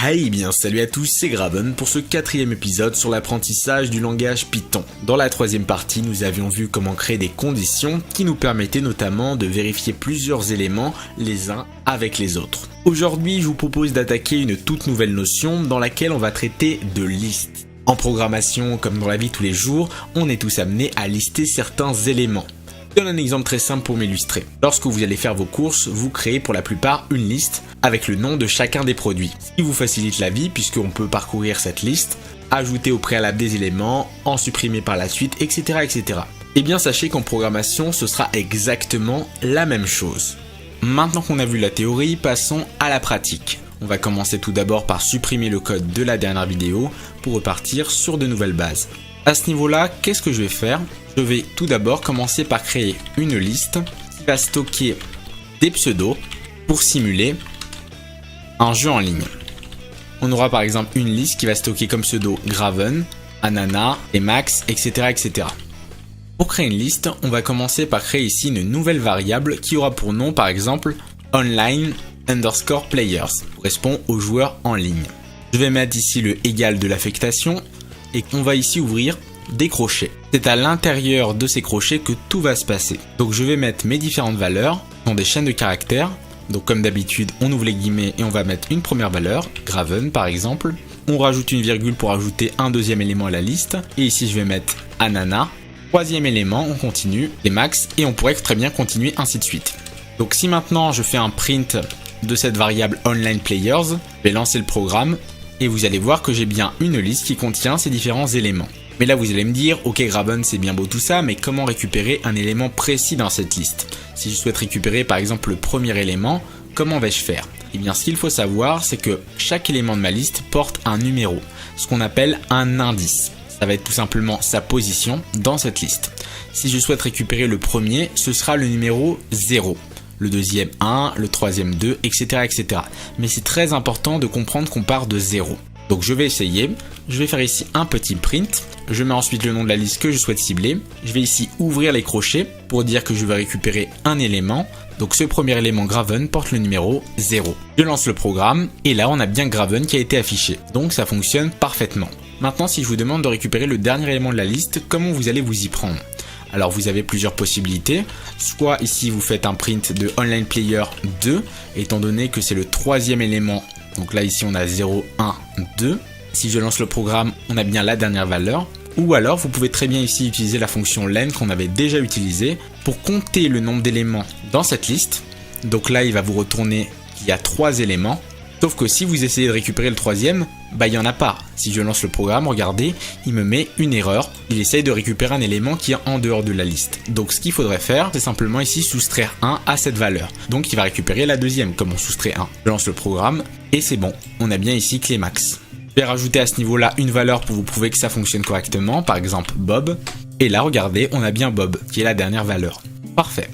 Hey bien salut à tous, c'est Graven pour ce 4e épisode sur l'apprentissage du langage Python. Dans la 3e partie, nous avions vu comment créer des conditions qui nous permettaient notamment de vérifier plusieurs éléments les uns avec les autres. Aujourd'hui, je vous propose d'attaquer une toute nouvelle notion dans laquelle on va traiter de listes. En programmation, comme dans la vie de tous les jours, on est tous amenés à lister certains éléments. Je donne un exemple très simple pour m'illustrer. Lorsque vous allez faire vos courses, vous créez pour la plupart une liste avec le nom de chacun des produits. Ce qui vous facilite la vie puisqu'on peut parcourir cette liste, ajouter au préalable des éléments, en supprimer par la suite, etc. etc. Et bien sachez qu'en programmation, ce sera exactement la même chose. Maintenant qu'on a vu la théorie, passons à la pratique. On va commencer tout d'abord par supprimer le code de la dernière vidéo pour repartir sur de nouvelles bases. À ce niveau-là, qu'est-ce que je vais faire ? Je vais tout d'abord commencer par créer une liste qui va stocker des pseudos pour simuler un jeu en ligne. On aura par exemple une liste qui va stocker comme pseudo Graven, Anana, Emacs, etc., etc. Pour créer une liste, on va commencer par créer ici une nouvelle variable qui aura pour nom par exemple online_players, correspond aux joueurs en ligne. Je vais mettre ici le égal de l'affectation et on va ici ouvrir des crochets. C'est à l'intérieur de ces crochets que tout va se passer. Donc je vais mettre mes différentes valeurs dans des chaînes de caractères. Donc comme d'habitude, on ouvre les guillemets et on va mettre une première valeur, Graven par exemple. On rajoute une virgule pour ajouter un deuxième élément à la liste. Et ici je vais mettre Anana. Troisième élément, on continue, Emacs, et on pourrait très bien continuer ainsi de suite. Donc si maintenant je fais un print de cette variable onlinePlayers, je vais lancer le programme et vous allez voir que j'ai bien une liste qui contient ces différents éléments. Mais là vous allez me dire, ok Graven c'est bien beau tout ça, mais comment récupérer un élément précis dans cette liste ? Si je souhaite récupérer par exemple le premier élément, comment vais-je faire ? Eh bien ce qu'il faut savoir, c'est que chaque élément de ma liste porte un numéro, ce qu'on appelle un indice. Ça va être tout simplement sa position dans cette liste. Si je souhaite récupérer le premier, ce sera le numéro 0. Le deuxième 1, le troisième 2, etc. etc. Mais c'est très important de comprendre qu'on part de 0. Donc je vais essayer, je vais faire ici un petit print, je mets ensuite le nom de la liste que je souhaite cibler, je vais ici ouvrir les crochets pour dire que je vais récupérer un élément, donc ce premier élément Graven porte le numéro 0. Je lance le programme et là on a bien Graven qui a été affiché, donc ça fonctionne parfaitement. Maintenant si je vous demande de récupérer le dernier élément de la liste, comment vous allez vous y prendre ? Alors vous avez plusieurs possibilités, soit ici vous faites un print de onlinePlayer 2, étant donné que c'est le troisième élément. Donc là ici on a 0, 1, 2. Si je lance le programme, on a bien la dernière valeur. Ou alors vous pouvez très bien ici utiliser la fonction len qu'on avait déjà utilisée pour compter le nombre d'éléments dans cette liste. Donc là il va vous retourner qu'il y a 3 éléments. Sauf que si vous essayez de récupérer le troisième, il n'y en a pas. Si je lance le programme, regardez, il me met une erreur. Il essaye de récupérer un élément qui est en dehors de la liste. Donc ce qu'il faudrait faire, c'est simplement ici soustraire 1 à cette valeur. Donc il va récupérer la deuxième, comme on soustrait 1. Je lance le programme et c'est bon. On a bien ici Clémax. Je vais rajouter à ce niveau-là une valeur pour vous prouver que ça fonctionne correctement. Par exemple Bob. Et là, regardez, on a bien Bob, qui est la dernière valeur. Parfait.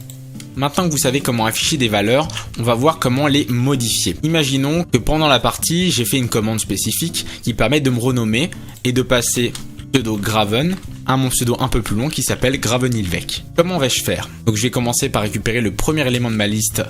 Maintenant que vous savez comment afficher des valeurs, on va voir comment les modifier. Imaginons que pendant la partie, j'ai fait une commande spécifique qui permet de me renommer et de passer pseudo Graven à mon pseudo un peu plus long qui s'appelle Gravenilvec. Comment vais-je faire ? Donc je vais commencer par récupérer le premier élément de ma liste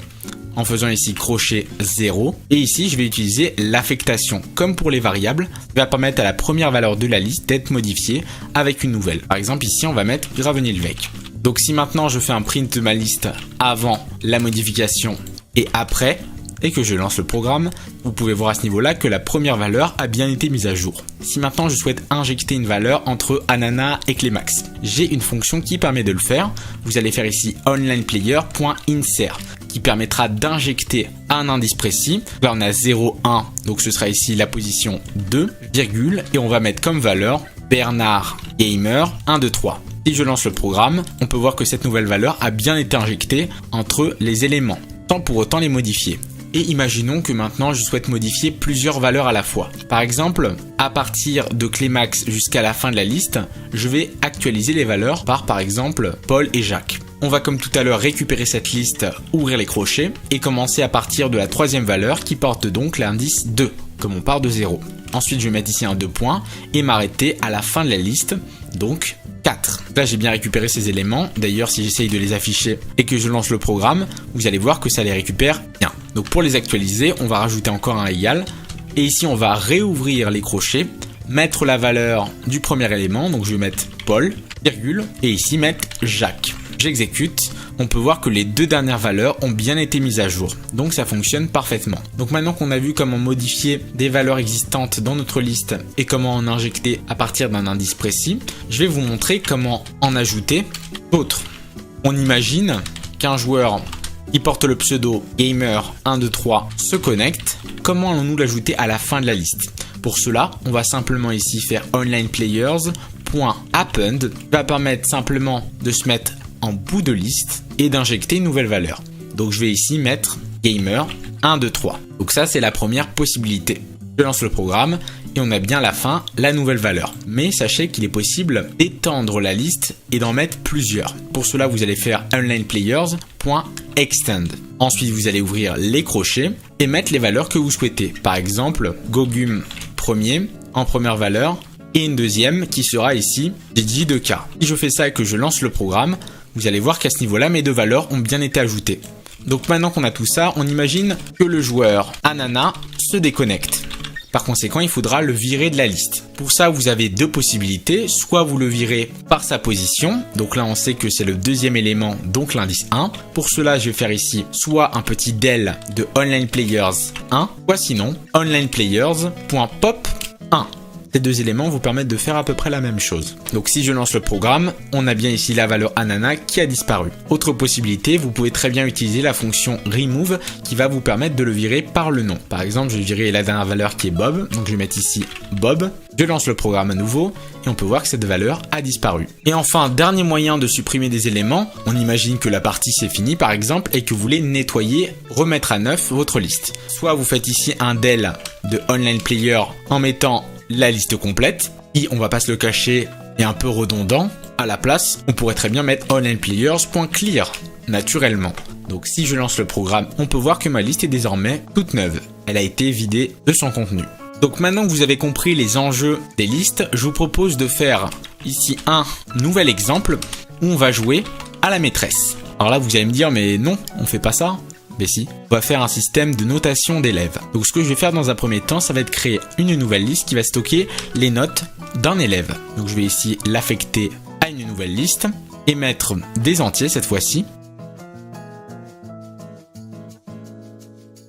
en faisant ici crochet 0. Et ici, je vais utiliser l'affectation. Comme pour les variables, qui va permettre à la première valeur de la liste d'être modifiée avec une nouvelle. Par exemple, ici, on va mettre Gravenilvec. Donc si maintenant je fais un print de ma liste avant la modification et après, et que je lance le programme, vous pouvez voir à ce niveau-là que la première valeur a bien été mise à jour. Si maintenant je souhaite injecter une valeur entre Anana et Clémax, j'ai une fonction qui permet de le faire. Vous allez faire ici onlinePlayer.insert qui permettra d'injecter un indice précis. Là on a 0, 1, donc ce sera ici la position 2, virgule, et on va mettre comme valeur Bernard Gamer 1, 2, 3. Si je lance le programme, on peut voir que cette nouvelle valeur a bien été injectée entre les éléments, sans pour autant les modifier. Et imaginons que maintenant je souhaite modifier plusieurs valeurs à la fois. Par exemple, à partir de Clémax jusqu'à la fin de la liste, je vais actualiser les valeurs par exemple Paul et Jacques. On va comme tout à l'heure récupérer cette liste, ouvrir les crochets et commencer à partir de la troisième valeur qui porte donc l'indice 2, comme on part de 0. Ensuite je vais mettre ici un 2 points et m'arrêter à la fin de la liste, donc 4. Là j'ai bien récupéré ces éléments, d'ailleurs si j'essaye de les afficher et que je lance le programme, vous allez voir que ça les récupère bien. Donc pour les actualiser, on va rajouter encore un égal, Et ici, on va réouvrir les crochets, mettre la valeur du premier élément, donc je vais mettre Paul, virgule, et ici mettre Jacques. J'exécute, on peut voir que les deux dernières valeurs ont bien été mises à jour, donc ça fonctionne parfaitement. Donc maintenant qu'on a vu comment modifier des valeurs existantes dans notre liste et comment en injecter à partir d'un indice précis, je vais vous montrer comment en ajouter d'autres. On imagine qu'un joueur qui porte le pseudo Gamer123 se connecte. Comment allons-nous l'ajouter à la fin de la liste? Pour cela, on va simplement ici faire onlineplayers.append, qui va permettre simplement de se mettre en bout de liste et d'injecter une nouvelle valeur. Donc je vais ici mettre Gamer123. Donc ça, c'est la première possibilité. Je lance le programme et on a bien à la fin la nouvelle valeur. Mais sachez qu'il est possible d'étendre la liste et d'en mettre plusieurs. Pour cela, vous allez faire onlineplayers.extend. Ensuite, vous allez ouvrir les crochets et mettre les valeurs que vous souhaitez. Par exemple, Gogum premier en première valeur et une deuxième qui sera ici Didi2K. Si je fais ça et que je lance le programme, vous allez voir qu'à ce niveau-là, mes deux valeurs ont bien été ajoutées. Donc maintenant qu'on a tout ça, on imagine que le joueur Anana se déconnecte. Par conséquent, il faudra le virer de la liste. Pour ça, vous avez deux possibilités. Soit vous le virez par sa position. Donc là, on sait que c'est le deuxième élément, donc l'indice 1. Pour cela, je vais faire ici soit un petit del de onlineplayers1, soit sinon onlineplayers.pop1. Ces deux éléments vous permettent de faire à peu près la même chose. Donc si je lance le programme, on a bien ici la valeur Anana qui a disparu. Autre possibilité, vous pouvez très bien utiliser la fonction remove qui va vous permettre de le virer par le nom. Par exemple, je vais virer la dernière valeur qui est Bob. Donc je vais mettre ici Bob. Je lance le programme à nouveau et on peut voir que cette valeur a disparu. Et enfin, dernier moyen de supprimer des éléments, on imagine que la partie c'est fini par exemple et que vous voulez nettoyer, remettre à neuf votre liste. Soit vous faites ici un del de onlineplayer en mettant la liste complète, et on va pas se le cacher, est un peu redondant. À la place, on pourrait très bien mettre onlineplayers.clear naturellement. Donc si je lance le programme, on peut voir que ma liste est désormais toute neuve. Elle a été vidée de son contenu. Donc maintenant que vous avez compris les enjeux des listes, je vous propose de faire ici un nouvel exemple où on va jouer à la maîtresse. Alors là, vous allez me dire, mais non, on fait pas ça. Mais si, on va faire un système de notation d'élèves. Donc ce que je vais faire dans un premier temps, ça va être créer une nouvelle liste qui va stocker les notes d'un élève. Donc je vais ici l'affecter à une nouvelle liste et mettre des entiers cette fois-ci.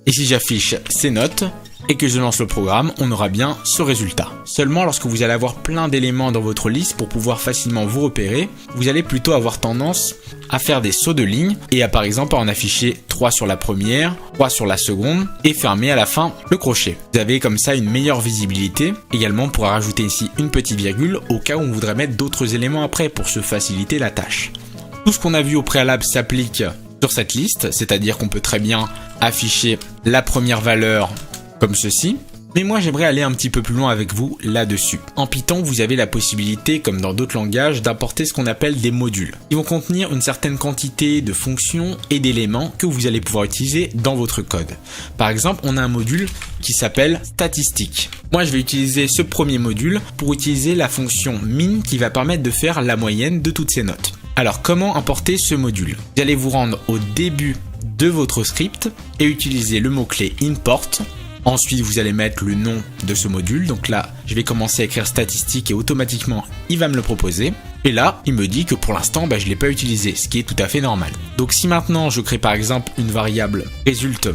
Et si j'affiche ces notes et que je lance le programme, on aura bien ce résultat. Seulement, lorsque vous allez avoir plein d'éléments dans votre liste pour pouvoir facilement vous repérer, vous allez plutôt avoir tendance à faire des sauts de ligne et à par exemple en afficher 3 sur la première, 3 sur la seconde et fermer à la fin le crochet. Vous avez comme ça une meilleure visibilité. Également, on pourra rajouter ici une petite virgule au cas où on voudrait mettre d'autres éléments après pour se faciliter la tâche. Tout ce qu'on a vu au préalable s'applique sur cette liste, c'est-à-dire qu'on peut très bien afficher la première valeur comme ceci. Mais moi j'aimerais aller un petit peu plus loin avec vous là-dessus. En Python, vous avez la possibilité, comme dans d'autres langages, d'importer ce qu'on appelle des modules. Ils vont contenir une certaine quantité de fonctions et d'éléments que vous allez pouvoir utiliser dans votre code. Par exemple, on a un module qui s'appelle statistique. Moi je vais utiliser ce premier module pour utiliser la fonction min qui va permettre de faire la moyenne de toutes ces notes. Alors comment importer ce module? Vous allez vous rendre au début de votre script et utiliser le mot-clé import. Ensuite, vous allez mettre le nom de ce module. Donc là, je vais commencer à écrire statistique et automatiquement, il va me le proposer. Et là, il me dit que pour l'instant, je ne l'ai pas utilisé, ce qui est tout à fait normal. Donc si maintenant, je crée par exemple une variable résulte,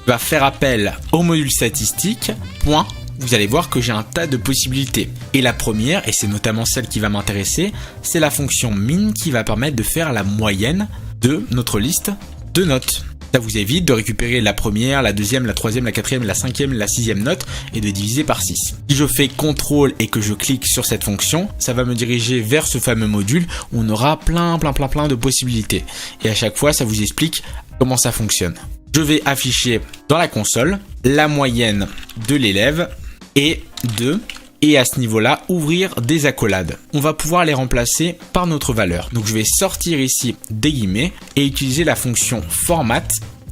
va faire appel au module statistique, point, vous allez voir que j'ai un tas de possibilités. Et la première, et c'est notamment celle qui va m'intéresser, c'est la fonction min qui va permettre de faire la moyenne de notre liste de notes. Ça vous évite de récupérer la première, la deuxième, la troisième, la quatrième, la cinquième, la sixième note et de diviser par 6. Si je fais CTRL et que je clique sur cette fonction, ça va me diriger vers ce fameux module où on aura plein de possibilités. Et à chaque fois, ça vous explique comment ça fonctionne. Je vais afficher dans la console la moyenne de l'élève et à ce niveau-là, ouvrir des accolades. On va pouvoir les remplacer par notre valeur. Donc je vais sortir ici des guillemets et utiliser la fonction format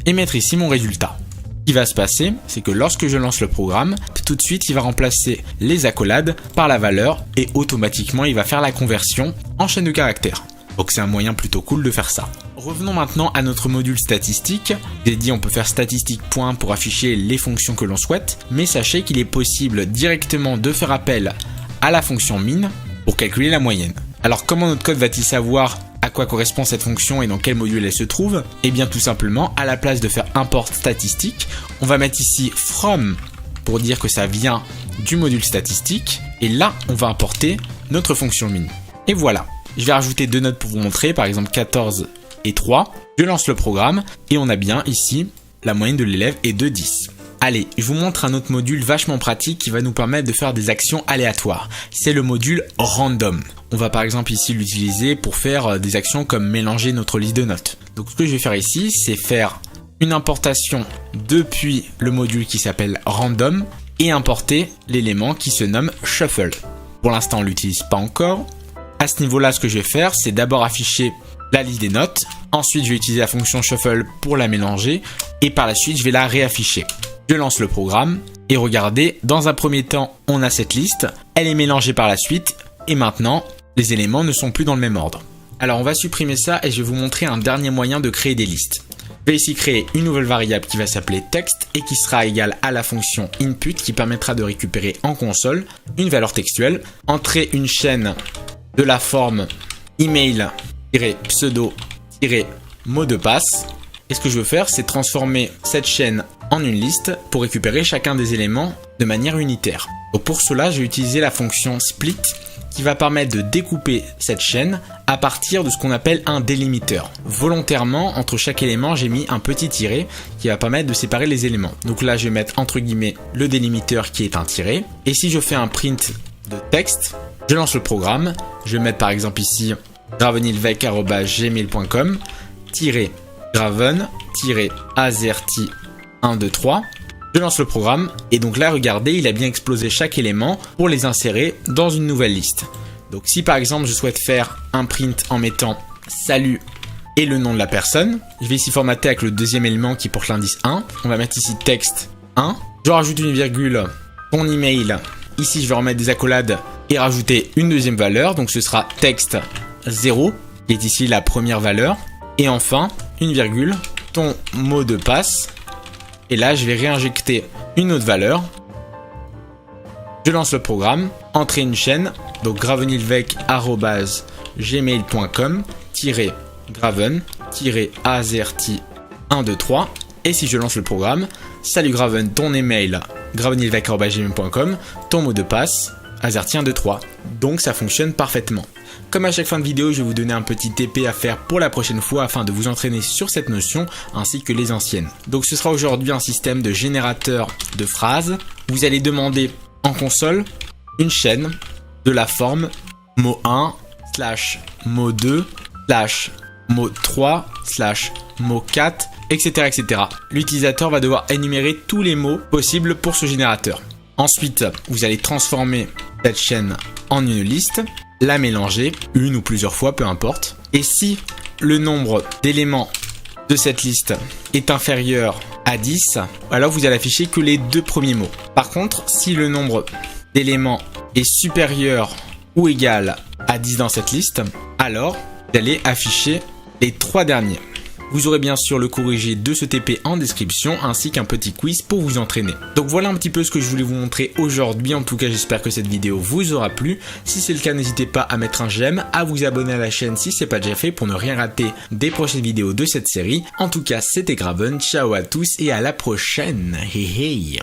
et mettre ici mon résultat. Ce qui va se passer, c'est que lorsque je lance le programme, tout de suite il va remplacer les accolades par la valeur et automatiquement il va faire la conversion en chaîne de caractères. Donc c'est un moyen plutôt cool de faire ça. Revenons maintenant à notre module statistique. J'ai dit on peut faire statistique point pour afficher les fonctions que l'on souhaite, mais sachez qu'il est possible directement de faire appel à la fonction min pour calculer la moyenne. Alors comment notre code va-t-il savoir à quoi correspond cette fonction et dans quel module elle se trouve? Eh bien tout simplement, à la place de faire import statistique, on va mettre ici from pour dire que ça vient du module statistique, et là on va importer notre fonction min. Et voilà, je vais rajouter 2 notes pour vous montrer, par exemple 14 et 3. Je lance le programme et on a bien ici la moyenne de l'élève est de 10. Allez, je vous montre un autre module vachement pratique qui va nous permettre de faire des actions aléatoires. C'est le module random. On va par exemple ici l'utiliser pour faire des actions comme mélanger notre liste de notes. Donc ce que je vais faire ici, c'est faire une importation depuis le module qui s'appelle random et importer l'élément qui se nomme shuffle. Pour l'instant, on ne l'utilise pas encore. À ce niveau-là, ce que je vais faire, c'est d'abord afficher la liste des notes. Ensuite, je vais utiliser la fonction shuffle pour la mélanger et par la suite, je vais la réafficher. Je lance le programme et regardez, dans un premier temps, on a cette liste. Elle est mélangée par la suite et maintenant, les éléments ne sont plus dans le même ordre. Alors, on va supprimer ça et je vais vous montrer un dernier moyen de créer des listes. Je vais ici créer une nouvelle variable qui va s'appeler text et qui sera égale à la fonction input qui permettra de récupérer en console une valeur textuelle, entrer une chaîne de la forme email-pseudo-mot de passe. Et ce que je veux faire, c'est transformer cette chaîne en une liste pour récupérer chacun des éléments de manière unitaire. Donc pour cela, je vais utiliser la fonction split qui va permettre de découper cette chaîne à partir de ce qu'on appelle un délimiteur. Volontairement, entre chaque élément, j'ai mis un petit tiret qui va permettre de séparer les éléments. Donc là, je vais mettre entre guillemets le délimiteur qui est un tiret. Et si je fais un print de texte, je lance le programme. Je vais mettre par exemple ici gravenilvec@gmail.com graven-azerty123. Je lance le programme et donc là regardez, il a bien explosé chaque élément pour les insérer dans une nouvelle liste. Donc si par exemple je souhaite faire un print en mettant salut et le nom de la personne, je vais ici formater avec le deuxième élément qui porte l'indice 1. On va mettre ici texte 1. Je rajoute une virgule, ton email. Ici je vais remettre des accolades et rajouter une deuxième valeur. Donc ce sera texte 0 qui est ici la première valeur. Et enfin une virgule, ton mot de passe. Et là, je vais réinjecter une autre valeur. Je lance le programme, entrer une chaîne, donc gravenilvec@gmail.com graven-azerty123. Et si je lance le programme, salut Graven, ton email, gravenilvec@gmail.com, ton mot de passe, azerty123. Donc ça fonctionne parfaitement. Comme à chaque fin de vidéo, je vais vous donner un petit TP à faire pour la prochaine fois afin de vous entraîner sur cette notion ainsi que les anciennes. Donc ce sera aujourd'hui un système de générateur de phrases. Vous allez demander en console une chaîne de la forme mot 1 / mot 2 / mot 3 / mot 4, etc. etc. L'utilisateur va devoir énumérer tous les mots possibles pour ce générateur. Ensuite, vous allez transformer cette chaîne en une liste, la mélanger une ou plusieurs fois, peu importe. Et si le nombre d'éléments de cette liste est inférieur à 10, alors vous allez afficher que les 2 premiers mots. Par contre, si le nombre d'éléments est supérieur ou égal à 10 dans cette liste, alors vous allez afficher les 3 derniers. Vous aurez bien sûr le corrigé de ce TP en description ainsi qu'un petit quiz pour vous entraîner. Donc voilà un petit peu ce que je voulais vous montrer aujourd'hui. En tout cas, j'espère que cette vidéo vous aura plu. Si c'est le cas, n'hésitez pas à mettre un j'aime, à vous abonner à la chaîne si ce n'est pas déjà fait pour ne rien rater des prochaines vidéos de cette série. En tout cas, c'était Graven. Ciao à tous et à la prochaine. Hey hey.